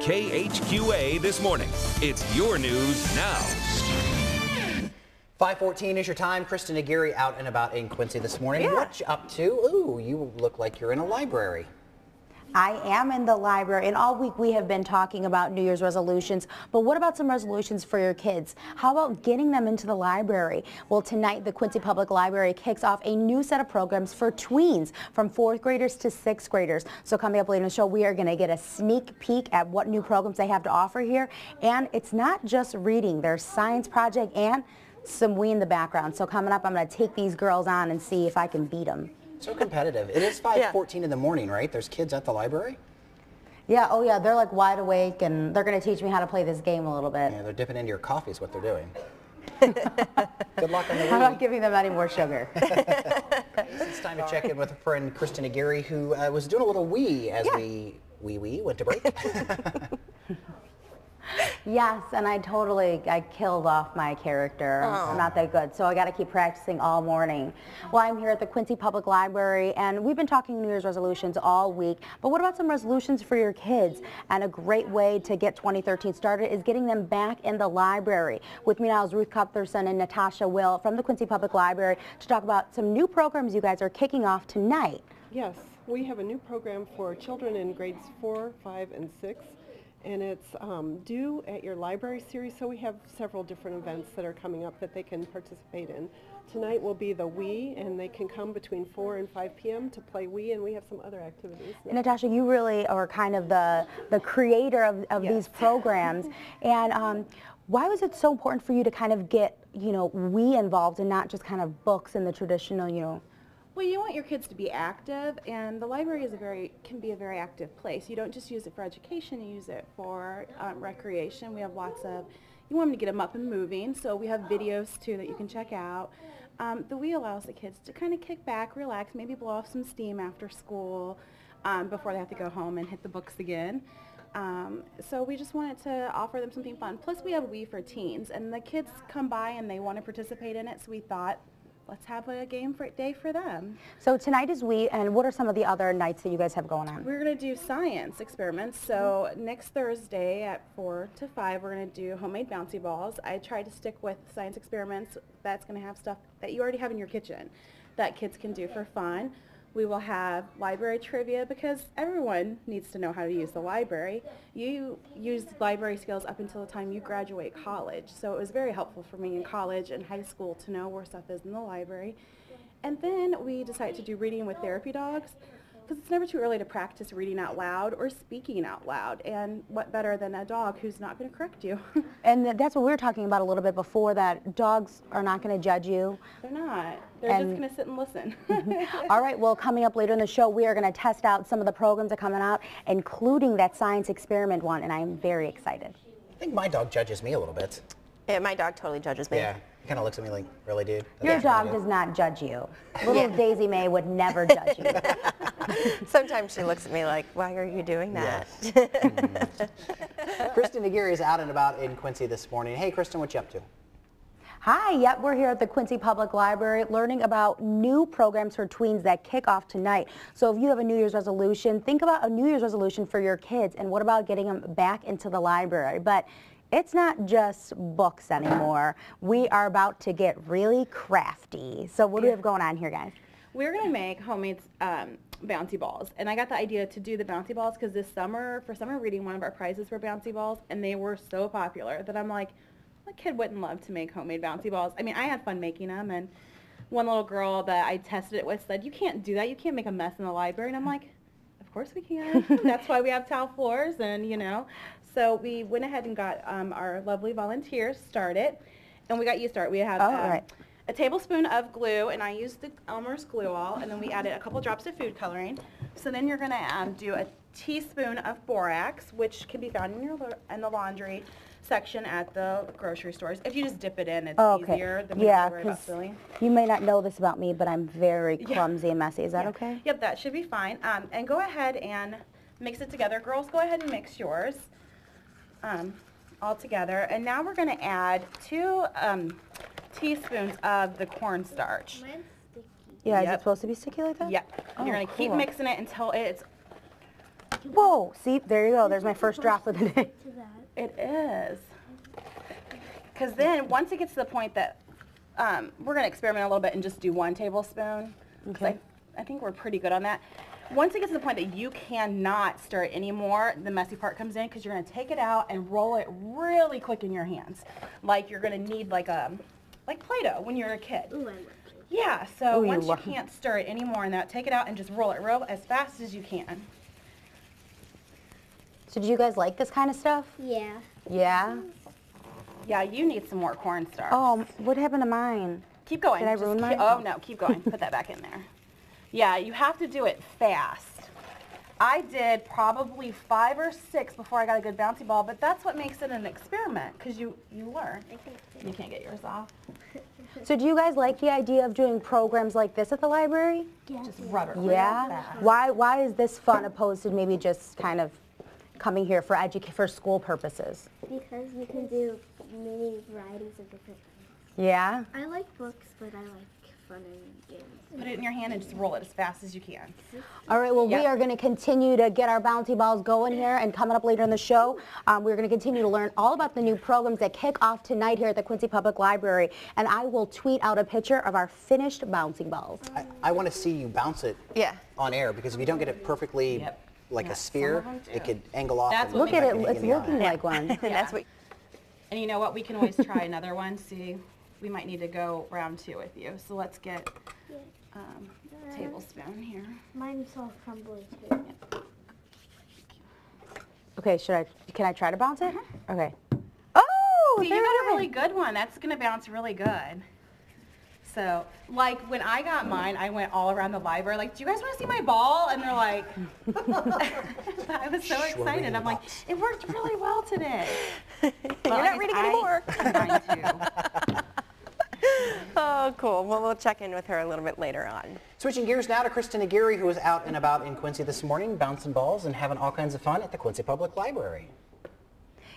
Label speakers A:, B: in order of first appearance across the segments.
A: KHQA This Morning. It's your news now.
B: 5:14 is your time. Kristen Aguirre out and about in Quincy this morning.
C: Yeah.
B: What you up to? Ooh, you look like you're in a library.
C: I am in the library, and all week we have been talking about New Year's resolutions, but what about some resolutions for your kids? How about getting them into the library? Well, tonight the Quincy Public Library kicks off a new set of programs for tweens from 4th graders to 6th graders. So coming up later in the show, we are going to get a sneak peek at what new programs they have to offer here, and it's not just reading. There's science project and some wee in the background. So coming up, I'm going to take these girls on and see if I can beat them.
B: So competitive. It is 5:14 in the morning, right? There's kids at the library?
C: Yeah, oh yeah, they're like wide awake and they're going to teach me how to play this game a little bit.
B: Yeah, they're dipping into your coffee is what they're doing. Good luck on the
C: I'm not giving them any more sugar.
B: It's time to check in with a friend, Kristen Aguirre, who was doing a little wee as we went to break.
C: Yes, and I killed off my character. I'm not that good, so I got to keep practicing all morning. Well, I'm here at the Quincy Public Library, and we've been talking New Year's resolutions all week, but what about some resolutions for your kids? And a great way to get 2013 started is getting them back in the library. With me now is Ruth Cuthbertson and Natasha Will from the Quincy Public Library to talk about some new programs you guys are kicking off tonight.
D: Yes, we have a new program for children in grades 4, 5, and 6. And it's due at your library series, so we have several different events that are coming up that they can participate in. Tonight will be the Wii, and they can come between 4 and 5 p.m. to play Wii, and we have some other activities.
C: Natasha, you really are kind of the creator of
D: Yes.
C: these programs, and why was it so important for you to kind of get, Wii involved and not just kind of books in the traditional,
E: Well, you want your kids to be active, and the library is can be a very active place. You don't just use it for education, you use it for recreation. We have you want them to get them up and moving, so we have videos too that you can check out. The Wii allows the kids to kind of kick back, relax, maybe blow off some steam after school before they have to go home and hit the books again. So we just wanted to offer them something fun. Plus we have Wii for teens, and the kids come by and they want to participate in it, so we thought, let's have a game day for them.
C: So tonight is Wii, and what are some of the other nights that you guys have going on?
E: We're going to do science experiments. So next Thursday at 4 to 5, we're going to do homemade bouncy balls. I tried to stick with science experiments that's going to have stuff that you already have in your kitchen that kids can do for fun. We will have library trivia because everyone needs to know how to use the library. You use library skills up until the time you graduate college. So it was very helpful for me in college and high school to know where stuff is in the library. And then we decided to do reading with therapy dogs because it's never too early to practice reading out loud or speaking out loud. And what better than a dog who's not going to correct you?
C: And that's what we were talking about a little bit before, that dogs are not going to judge you.
E: They're not. They're just going to sit and listen.
C: All right, well, coming up later in the show, we are going to test out some of the programs that are coming out, including that science experiment one, and I am very excited.
B: I think my dog judges me a little bit.
F: Yeah, my dog totally judges me.
B: Yeah, he kind of looks at me like, really, dude?
C: Your dog does not judge you. Little Daisy Mae would never judge you.
F: Sometimes she looks at me like, why are you doing that?
B: Yes. Kristen Aguirre is out and about in Quincy this morning. Hey, Kristen, what you up to?
C: Hi, yep, we're here at the Quincy Public Library learning about new programs for tweens that kick off tonight. So if you have a New Year's resolution, think about a New Year's resolution for your kids, and what about getting them back into the library? But it's not just books anymore. We are about to get really crafty. So what do we have going on here, guys?
E: We're going to make homemade bouncy balls. And I got the idea to do the bouncy balls because this summer, for summer reading, one of our prizes were bouncy balls, and they were so popular that I'm like, what kid wouldn't love to make homemade bouncy balls? I mean, I had fun making them, and one little girl that I tested it with said, you can't do that. You can't make a mess in the library. And I'm like, of course we can. That's why we have tile floors, and So we went ahead and got our lovely volunteers started, and we got you started. We have a tablespoon of glue, and I used the Elmer's glue all, and then we added a couple drops of food coloring. So then you're going to do a teaspoon of borax, which can be found in the laundry section at the grocery stores. If you just dip it in, it's easier than worry about filling.
C: You may not know this about me, but I'm very clumsy and messy. Is that okay?
E: Yep, that should be fine. And go ahead and mix it together. Girls, go ahead and mix yours all together. And now we're going to add 2 teaspoons of the cornstarch.
G: Mine's sticky.
C: Yeah, is it supposed to be sticky like that?
E: Yep.
C: Oh,
E: You're going to keep mixing it until it's
C: Whoa, see, there you go. There's my first drop of the day.
E: It is. Because then once it gets to the point that we're going to experiment a little bit and just do 1 tablespoon.
C: Okay.
E: I think we're pretty good on that. Once it gets to the point that you cannot stir it anymore, the messy part comes in because you're going to take it out and roll it really quick in your hands. Like you're going to need like Play-Doh when you're a kid.
G: Ooh, I love
E: Yeah, so
C: Ooh,
E: once you can't stir it anymore and that, take it out and just roll it as fast as you can.
C: So do you guys like this kind of stuff?
G: Yeah.
C: Yeah?
E: Yeah, you need some more cornstarch.
C: Oh, what happened to mine?
E: Keep going.
C: Did I ruin mine?
E: Oh, no, keep going. Put that back in there. Yeah, you have to do it fast. I did probably 5 or 6 before I got a good bouncy ball, but that's what makes it an experiment, because you learn. You can't get yours off.
C: So do you guys like the idea of doing programs like this at the library?
G: Yeah.
E: Just rub it real
C: Yeah?
E: fast.
C: Why is this fun opposed to maybe just kind of coming here for school purposes?
G: Because we can do many varieties of different things.
C: Yeah?
G: I like books, but I like fun and games.
E: Put it in your hand and just roll it as fast as you can.
C: All right, well, we
E: Yep.
C: are going to continue to get our bouncy balls going here, and coming up later in the show, we're going to continue to learn all about the new programs that kick off tonight here at the Quincy Public Library, and I will tweet out a picture of our finished bouncing balls.
B: I want to see you bounce it
F: Yeah.
B: on air, because if you don't get it perfectly
E: Yep.
B: like
E: Yeah,
B: a sphere,
E: some of them
B: it
E: do.
B: could angle off.
E: That's
B: and
E: what
C: Look at
B: like
C: it,
B: you
C: it's
B: in the eye.
C: looking like one.
F: And that's what.
E: And you know what? We can always try another one. See, we might need to go round 2 with you. So let's get a tablespoon here.
G: Mine's all crumbly too.
C: Okay, can I try to bounce it? Okay. Oh,
E: See, you
C: there
E: got
C: it
E: a really
C: is.
E: good one. That's going to bounce really good. So, like, when I got mine, I went all around the library, like, do you guys want to see my ball? And they're like, I was so excited. I'm like, it worked really well today.
F: You're not reading anymore.
E: Mine too.
F: Oh, cool. Well, we'll check in with her a little bit later on.
B: Switching gears now to Kristen Aguirre, who is out and about in Quincy this morning, bouncing balls and having all kinds of fun at the Quincy Public Library.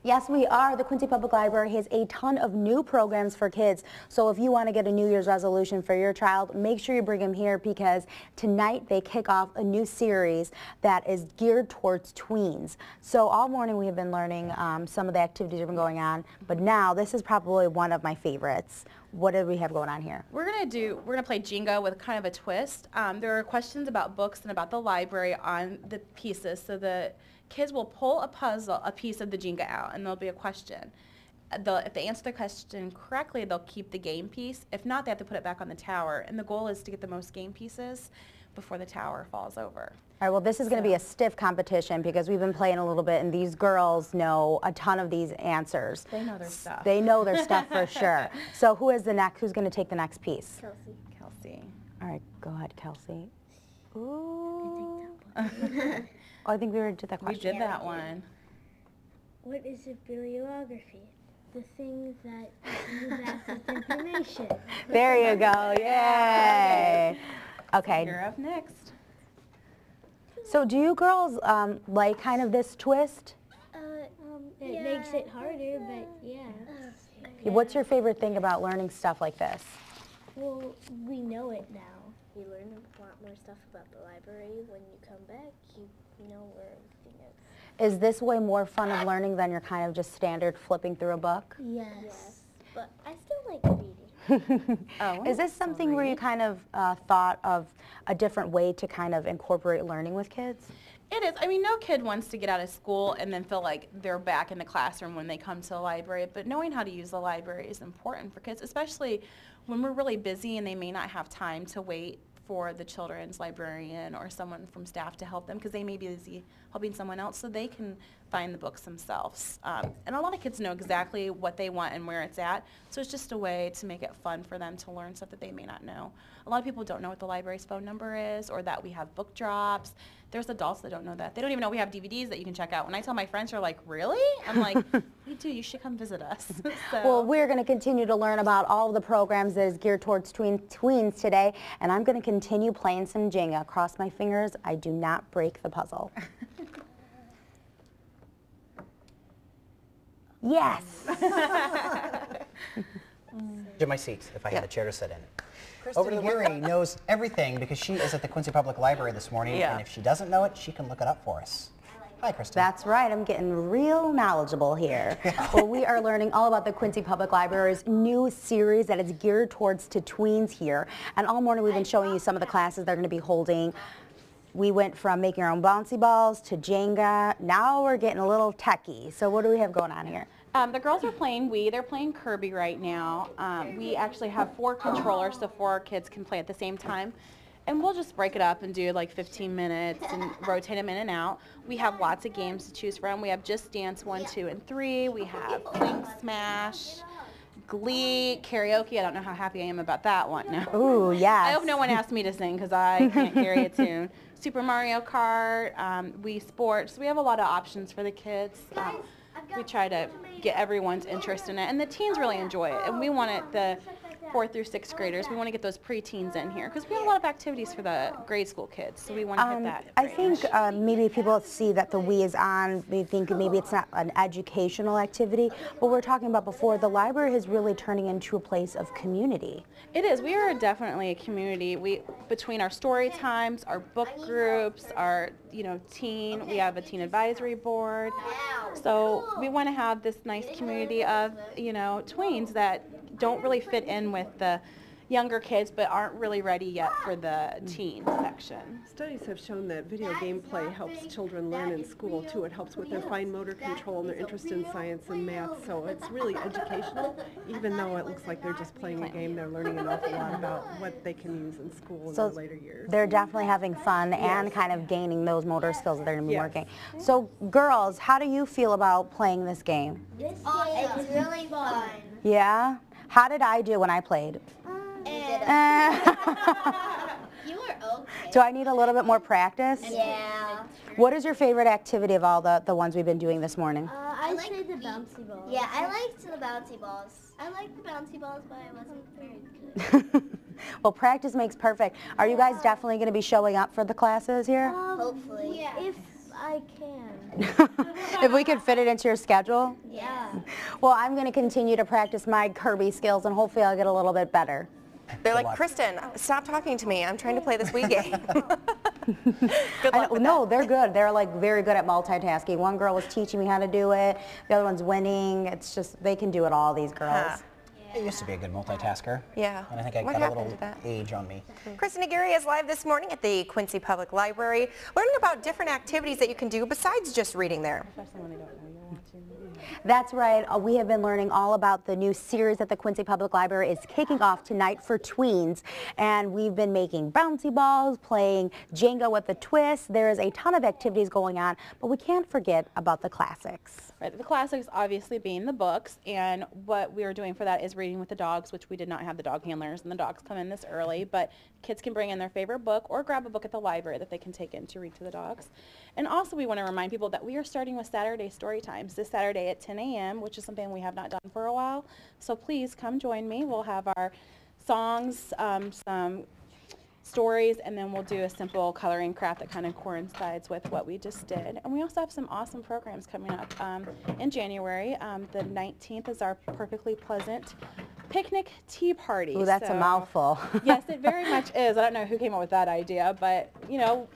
C: Yes, we are. The Quincy Public Library has a ton of new programs for kids. So if you want to get a New Year's resolution for your child, make sure you bring them here, because tonight they kick off a new series that is geared towards tweens. So all morning we have been learning some of the activities that have been going on, but now this is probably one of my favorites. What do we have going on here?
E: We're gonna play Jenga with kind of a twist. There are questions about books and about the library on the pieces, so the kids will pull a piece of the Jenga out, and there'll be a question. If they answer the question correctly, they'll keep the game piece. If not, they have to put it back on the tower, and the goal is to get the most game pieces before the tower falls over.
C: All right, well, this is going to be a stiff competition, because we've been playing a little bit, and these girls know a ton of these answers.
E: They know their stuff.
C: They know their stuff for sure. So who's going to take the next piece?
E: Kelsey.
C: All right, go ahead, Kelsey. Ooh. Oh, I think we already did that
E: We
C: question.
E: did that one.
G: What is a bibliography? The things that you access information.
C: There you go, yay. Okay,
E: You're up next.
C: so do you girls like kind of this twist?
G: It makes it harder, but yeah.
C: What's your favorite thing about learning stuff like this?
G: Well, we know it now. You learn a lot more stuff about the library. When you come back, you know where everything is.
C: Is this way more fun of learning than your kind of just standard flipping through a book?
G: Yes. But I still like reading.
E: Oh,
C: Is this something where you kind of thought of a different way to kind of incorporate learning with kids?
E: It is. I mean, no kid wants to get out of school and then feel like they're back in the classroom when they come to the library, but knowing how to use the library is important for kids, especially when we're really busy and they may not have time to wait for the children's librarian or someone from staff to help them, because they may be busy helping someone else, so they can find the books themselves. And a lot of kids know exactly what they want and where it's at, so it's just a way to make it fun for them to learn stuff that they may not know. A lot of people don't know what the library's phone number is, or that we have book drops. There's adults that don't know that. They don't even know we have DVDs that you can check out. When I tell my friends, they're like, really? I'm like, we do. You should come visit us. So.
C: Well, we're going to continue to learn about all of the programs that is geared towards tweens today, and I'm going to continue playing some Jenga. Cross my fingers, I do not break the puzzle. Yes!
B: To my seat, if I had
F: Yeah.
B: a chair to sit in. Over to Aguirre knows everything, because she is at the Quincy Public Library this morning,
F: Yeah.
B: and if she doesn't know it, she can look it up for us. Hi, Kristen.
C: That's right. I'm getting real knowledgeable here. Well, we are learning all about the Quincy Public Library's new series that is geared towards to tweens here. And all morning we've been showing you some of the classes they're going to be holding. We went from making our own bouncy balls to Jenga. Now we're getting a little techie. So what do we have going on here?
E: The girls are playing Wii. They're playing Kirby right now. We actually have 4 controllers, so 4 kids can play at the same time. And we'll just break it up and do like 15 minutes and rotate them in and out. We have lots of games to choose from. We have Just Dance 1, 2, and 3. We have Fling Smash, Glee, karaoke. I don't know how happy I am about that one. No.
C: Ooh, yes.
E: I hope no one asked me to sing because I can't carry a tune. Super Mario Kart, Wii Sports. We have a lot of options for the kids. We try to get everyone's interest in it, and the teens really enjoy it. And we want it, the 4th through 6th graders, we want to get those preteens in here because we have a lot of activities for the grade school kids, so we want to hit that.
C: I think maybe people see that the Wii is on, they think maybe it's not an educational activity, but we're talking about before, the library is really turning into a place of community.
E: It is. We are definitely a community. Between our story times, our book groups, our teen, we have a teen advisory board. So we want to have this nice community of tweens that don't really fit in with the younger kids but aren't really ready yet for the teen section.
D: Studies have shown that video game play helps children learn in school too. It helps with their fine motor control and their interest in science and math, so it's really educational. Even though it looks like they're just playing a game, they're learning an awful lot about what they can use in school in their later years.
C: They're definitely having fun and kind of gaining those motor skills that they're going to be working. So girls, how do you feel about playing this game?
G: It's really fun.
C: Yeah? How did I do when I played?
G: You were okay.
C: Do I need a little bit more practice?
G: Yeah.
C: What is your favorite activity of all the ones we've been doing this morning?
G: I say the bouncy balls. Yeah, I liked the bouncy balls. I liked the bouncy balls, but I wasn't very good.
C: Well, practice makes perfect. Are you guys definitely going to be showing up for the classes here?
G: Hopefully. Yeah. If I can.
C: If we could fit it into your schedule?
G: Yeah.
C: Well, I'm going to continue to practice my Kirby skills, and hopefully I'll get a little bit better.
F: They're like, Kristen, stop talking to me. I'm trying to play this Wii game. Good luck with
C: No,
F: that.
C: they're good. They're like very good at multitasking. One girl was teaching me how to do it. The other one's winning. It's just, they can do it all, these girls.
B: I used to be a good multitasker.
F: Yeah.
B: And I think I
F: What
B: got a
F: happened
B: little
F: to that?
B: age on me.
F: Kristen Aguirre is live this morning at the Quincy Public Library, learning about different activities that you can do besides just reading there.
C: That's right. We have been learning all about the new series that the Quincy Public Library is kicking off tonight for tweens. And we've been making bouncy balls, playing Jenga with a twist. There is a ton of activities going on, but we can't forget about the classics.
E: Right, the classics obviously being the books, and what we are doing for that is reading with the dogs, which we did not have the dog handlers, and the dogs come in this early, but kids can bring in their favorite book or grab a book at the library that they can take in to read to the dogs. And also we want to remind people that we are starting with Saturday story times this Saturday at 10 a.m., which is something we have not done for a while. So please come join me. We'll have our songs, some stories, and then we'll do a simple coloring craft that kind of coincides with what we just did. And we also have some awesome programs coming up in January. The 19th is our Perfectly Pleasant Picnic Tea Party.
C: Ooh, that's a mouthful.
E: Yes, it very much is. I don't know who came up with that idea, but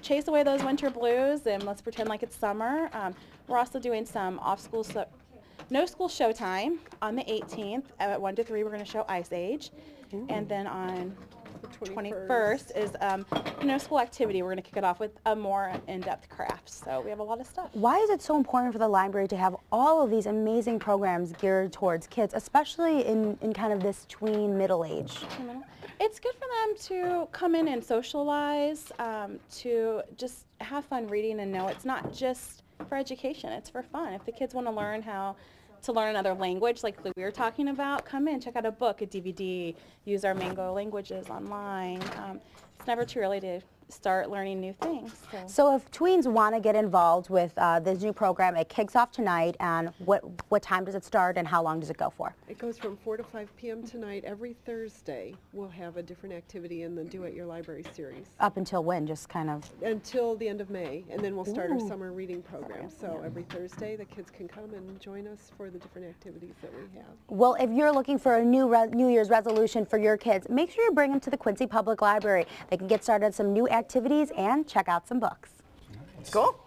E: chase away those winter blues and let's pretend like it's summer. We're also doing some off-school, no school showtime on the 18th at 1 to 3. We're going to show Ice Age, and then on the 21st is no school activity. We're going to kick it off with a more in-depth craft. So we have a lot of stuff.
C: Why is it so important for the library to have all of these amazing programs geared towards kids, especially in kind of this tween middle age?
E: It's good for them to come in and socialize, to just have fun reading and know it's not just for education, it's for fun. If the kids want to learn how to learn another language like we were talking about, come in, check out a book, a DVD, use our Mango languages online. It's never too early to start learning new things.
C: So if tweens want to get involved with this new program, it kicks off tonight, and what time does it start and how long does it go for?
D: It goes from 4 to 5 p.m. tonight. Every Thursday we'll have a different activity in the Do at Your Library series.
C: Up until when? Just kind of?
D: Until the end of May, and then we'll start our summer reading program. So every Thursday the kids can come and join us for the different activities that we have.
C: Well, if you're looking for a New Year's resolution for your kids, make sure you bring them to the Quincy Public Library. They can get started on some new activities and check out some books.
F: Cool.